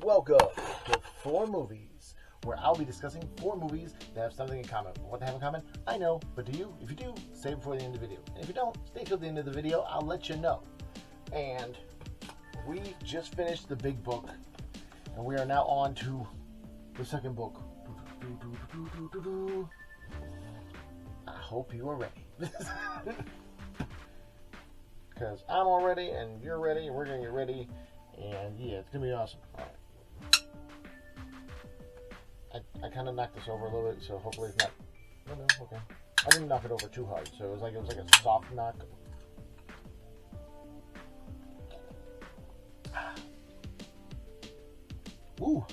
Welcome to 4Movies, where I'll be discussing 4 movies that have something in common. What they have in common, I know, but do you? If you do, save it for the end of the video. And if you don't, stay till the end of the video, I'll let you know. And we just finished the big book, and we are now on to the second book. I hope you are ready. Because I'm all ready, and you're ready, and we're going to get ready. And yeah, it's going to be awesome. All right. I kind of knocked this over a little bit, so hopefully it's not... Oh, no, okay. I didn't knock it over too hard, so it was like a soft knock. Ooh.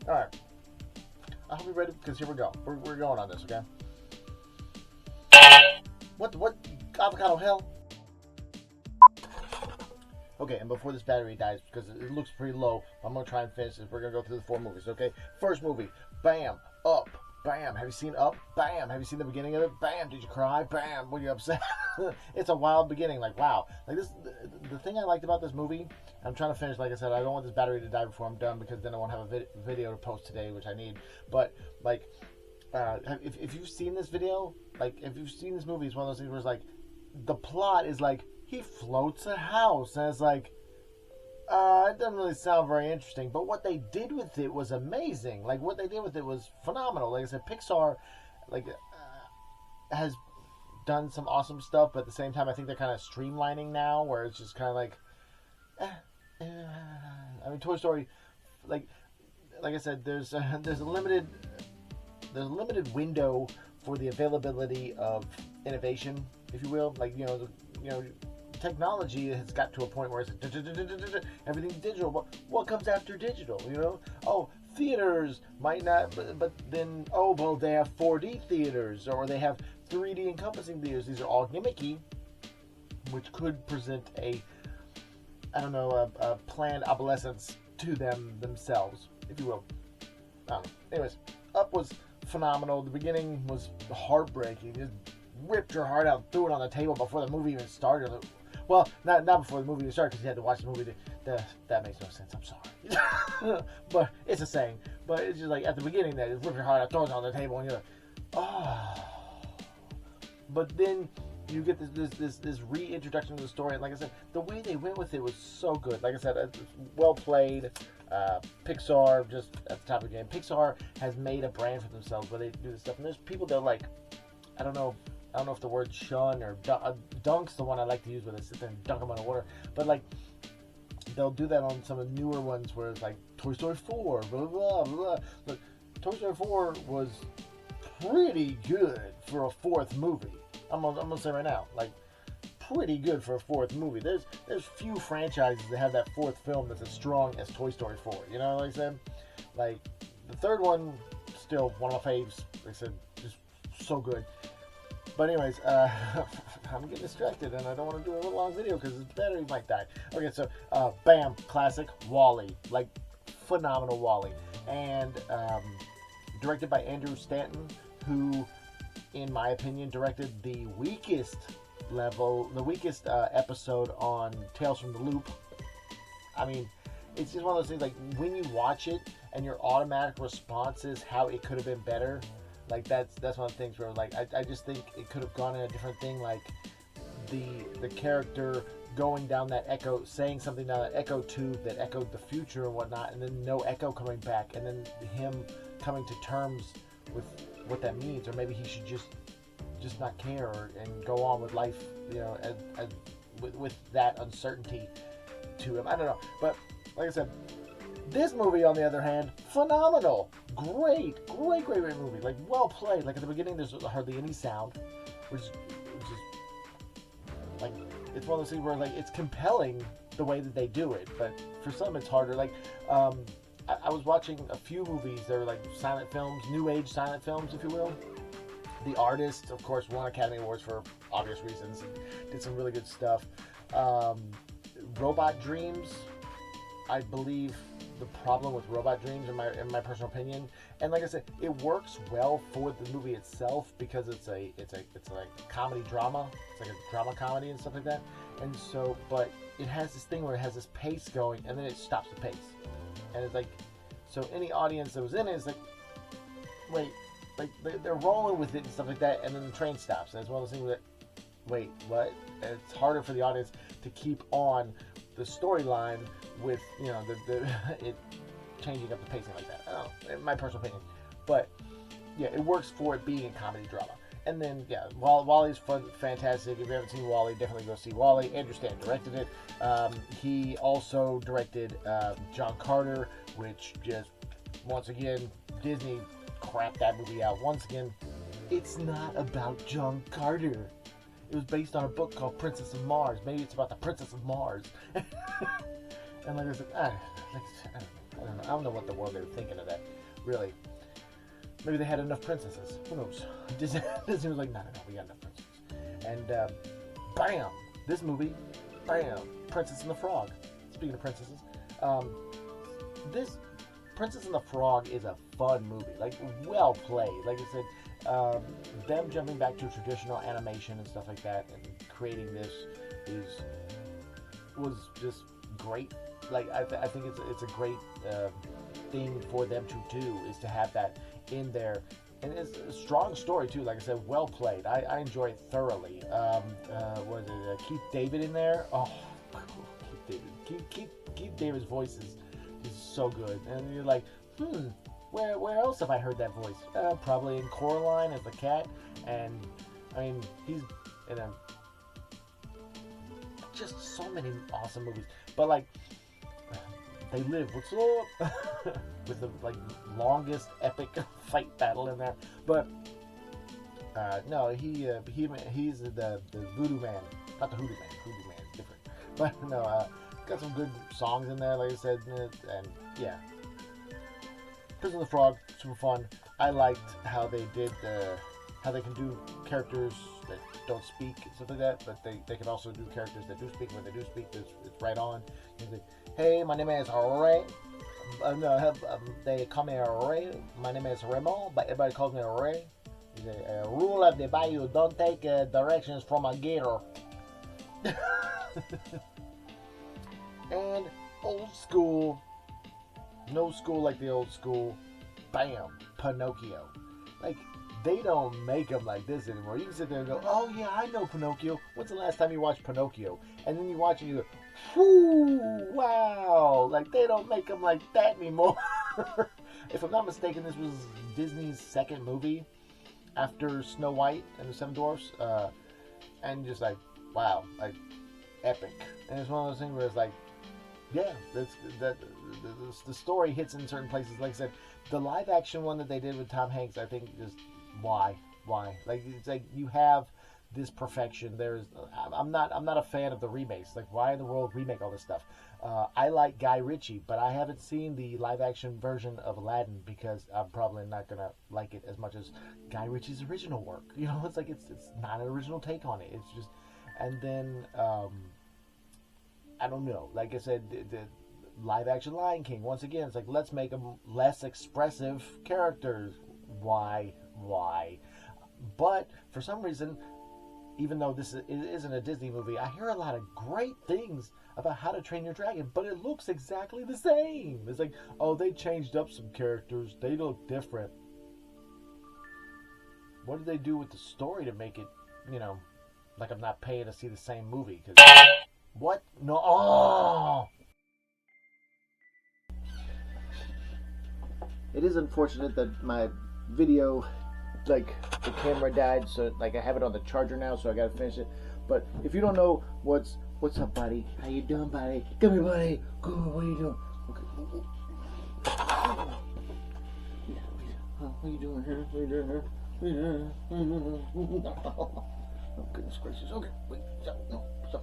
Alright. I hope you're ready, because here we go. We're going on this, okay? What avocado hell? Okay, and before this battery dies, because it looks pretty low, I'm going to try and finish this. We're going to go through the 4 movies, okay? First movie, bam, Up, bam. Have you seen Up? Bam. Have you seen the beginning of it? Bam. Did you cry? Bam. Were you upset? It's a wild beginning, like, wow. Like, this, the thing I liked about this movie, I'm trying to finish, like I said, I don't want this battery to die before I'm done, because then I won't have a video to post today, which I need. But, like, if you've seen this video, like, if you've seen this movie, it's one of those things where it's like, the plot is like, he floats a house, and it's like, it doesn't really sound very interesting, but what they did with it was amazing. Like, what they did with it was phenomenal. Like I said, Pixar, like, has done some awesome stuff, but at the same time, I think they're kind of streamlining now, where it's just kind of like, I mean, Toy Story, like I said, there's a limited window for the availability of innovation, if you will. Like, you know, technology has got to a point where it's everything's digital. But what comes after digital? You know, oh, theaters might not, but then, oh, well, they have 4D theaters, or they have 3D encompassing theaters. These are all gimmicky, which could present a planned obsolescence to themselves, if you will. Anyways, Up was phenomenal. The beginning was heartbreaking. Just ripped your heart out, threw it on the table before the movie even started. Well, not before the movie even started, because you had to watch the movie. That makes no sense. I'm sorry. But it's a saying. But it's just like, at the beginning, that just rip your heart out, throw it on the table, and you're like, oh. But then you get this reintroduction to the story, and like I said, the way they went with it was so good. Like I said, it's well played. Pixar, just at the top of the game. Pixar has made a brand for themselves where they do this stuff, and there's people that, like, I don't know if the word shun or dunk's the one I like to use, where they sit there and dunk them underwater. But, like, they'll do that on some of the newer ones where it's like Toy Story 4, blah, blah, blah. Look, Toy Story 4 was pretty good for a 4th movie. I'm gonna say right now, like, pretty good for a 4th movie. There's few franchises that have that 4th film that's as strong as Toy Story 4. You know what I said? Like, the 3rd one, still one of my faves. Like I said, just so good. But anyways, I'm getting distracted, and I don't want to do a little long video because the battery might die. Okay, so, bam, classic WALL-E. Like, phenomenal WALL-E. And directed by Andrew Stanton, who, in my opinion, directed the weakest episode on Tales from the Loop. I mean, it's just one of those things, like, when you watch it and your automatic response is how it could have been better. Like, that's one of the things where, like, I just think it could have gone in a different thing, like the character going down that echo, saying something down that echo tube that echoed the future and whatnot, and then no echo coming back, and then him coming to terms with what that means, or maybe he should just not care and go on with life, you know, with that uncertainty to him. I don't know, but like I said, this movie, on the other hand, phenomenal. Great movie. Like, well played. Like, at the beginning, there's hardly any sound, which is like, it's one of those things where, like, it's compelling the way that they do it, but for some it's harder. Like, I was watching a few movies that were like silent films, new age silent films, if you will. The Artist, of course, won Academy Awards for obvious reasons and did some really good stuff. Robot Dreams, I believe the problem with Robot Dreams, in my personal opinion, and like I said, it works well for the movie itself because it's like comedy drama. It's like a drama comedy and stuff like that. And so, but it has this thing where it has this pace going, and then it stops the pace, and it's like, so any audience that was in it is like, wait, like they're rolling with it and stuff like that, and then the train stops, and it's one of those things that, wait, what? And it's harder for the audience to keep on the storyline with, you know, the it changing up the pacing like that. I don't know, in my personal opinion, but yeah, it works for it being a comedy drama. And then, yeah, WALL-E's fantastic. If you haven't seen WALL-E, definitely go see WALL-E. Andrew Stanton directed it. He also directed John Carter, which just, once again, Disney crapped that movie out. Once again, it's not about John Carter. It was based on a book called Princess of Mars. Maybe it's about the Princess of Mars. And like I said, I don't know what the world they were thinking of that, really. Maybe they had enough princesses. Who knows? Disney was like, no, we got enough princesses. And bam, this movie, bam, Princess and the Frog. Speaking of princesses, this Princess and the Frog is a fun movie. Like, well played. Like I said, them jumping back to traditional animation and stuff like that, and creating this was just great. Like, I think it's a great thing for them to do, is to have that in there, and it's a strong story too. Like I said, well played. I enjoy it thoroughly. Was it Keith David in there? Oh, Keith David. Keith David's voice is so good, and you're like, where else have I heard that voice? Probably in Coraline as the cat, and I mean, he's in just so many awesome movies. But like, They Live, what's up? With the like longest epic fight battle in there. But no, he's the Voodoo Man, not the Hoodoo Man. Hoodoo Man is different. But no, got some good songs in there, like I said, and yeah. Princess of the Frog, super fun. I liked how they did how they can do characters that don't speak and stuff like that, but they can also do characters that do speak. When they do speak, it's right on. Hey, my name is Ray. They call me Ray. My name is Remo, but everybody calls me Ray. Rule of the bayou: don't take directions from a gator. And old school, no school like the old school. Bam, Pinocchio. Like, they don't make them like this anymore. You can sit there and go, oh yeah, I know Pinocchio. When's the last time you watched Pinocchio? And then you watch it and you go, whoo, wow. Like, they don't make them like that anymore. If I'm not mistaken, this was Disney's second movie after Snow White and the Seven Dwarfs. And just like, wow, like, epic. And it's one of those things where it's like, yeah, the story hits in certain places. Like I said, the live action one that they did with Tom Hanks, I think just why? Like, it's like you have this perfection. I'm not a fan of the remakes. Like, why in the world remake all this stuff? I like Guy Ritchie, but I haven't seen the live action version of Aladdin because I'm probably not gonna like it as much as Guy Ritchie's original work. You know, it's like it's not an original take on it. It's just, and then I don't know. Like I said, the live action Lion King, once again, it's like, let's make them less expressive characters. Why? But for some reason, even though it isn't a Disney movie, I hear a lot of great things about How to Train Your Dragon, but it looks exactly the same. It's like, oh, they changed up some characters. They look different. What did they do with the story to make it, like I'm not paying to see the same movie? Cause what? No. Oh! It is unfortunate that my video, like, the camera died, so like I have it on the charger now, so I gotta finish it. But if you don't know what's up, buddy? How you doing, buddy? Come here, buddy. Good. What are you doing? Okay. What are you doing here? Oh, goodness gracious. Okay. Wait. Stop.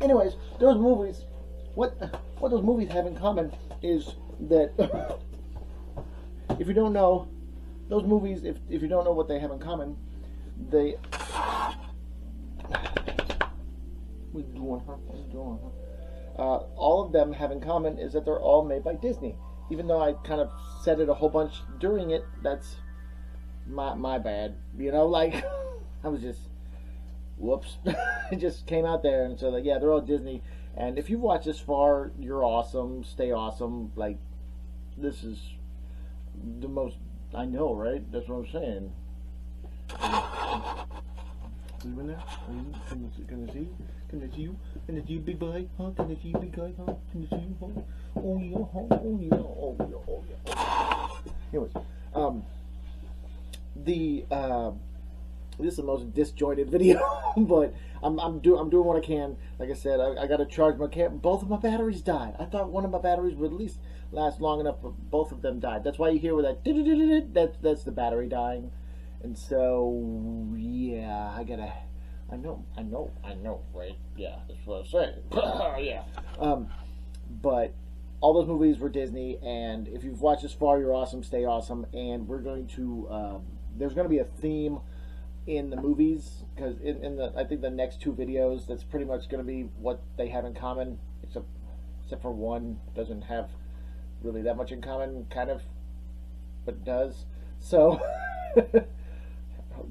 Anyways, those movies. What those movies have in common is that if you don't know those movies, if you don't know what they have in common, they. All of them have in common is that they're all made by Disney. Even though I kind of said it a whole bunch during it, that's my bad. Like, I was just Whoops. It just came out there, and so like, yeah, they're all Disney. And if you've watched this far, you're awesome. Stay awesome. Like, this is the most I know, right? That's what I'm saying. Are you in there? Can I see you? Can I see you? Can I see you, big boy? Huh? Can I see you, big guy? Huh? Can I see you? Huh? Oh yeah, huh? Oh yeah, oh yeah, oh yeah. Anyways, the this is the most disjointed video, but I'm doing what I can. Like I said, I got to charge my camera. Both of my batteries died. I thought one of my batteries would at least last long enough, but both of them died. That's why you hear with that that's the battery dying. And so yeah, I know, right? Yeah, that's what I'm saying. Yeah. But all those movies were Disney, and if you've watched this far, you're awesome. Stay awesome, and we're going to there's going to be a theme in the movies, because in the I think the next two videos, that's pretty much going to be what they have in common, except for one doesn't have really that much in common, kind of, but does. So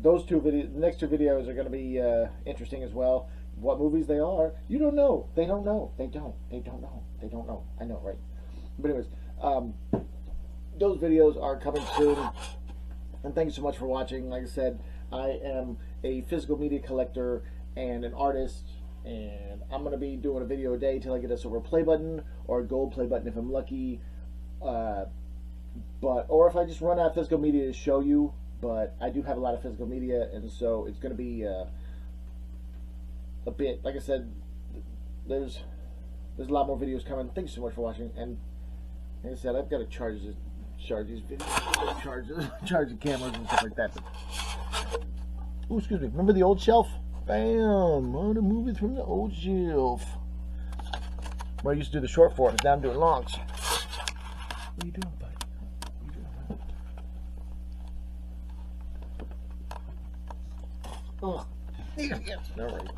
those two videos, the next two videos are going to be interesting as well. What movies they are, you don't know. They don't know. They don't know. I know, right? But anyways, those videos are coming soon. And thanks so much for watching. Like I said, I am a physical media collector and an artist, and I'm going to be doing a video a day till I get a silver play button or a gold play button if I'm lucky. Or if I just run out of physical media to show you. But I do have a lot of physical media, and so it's going to be a bit. Like I said, there's a lot more videos coming. Thanks so much for watching. And like I said, I've got to charge these videos, charge the cameras and stuff like that. Oh, excuse me. Remember the old shelf? Bam! Oh, the movies from the old shelf. Well, I used to do the short forms. Now I'm doing longs. What are you doing, buddy? What are you doing? Oh, yes. All right.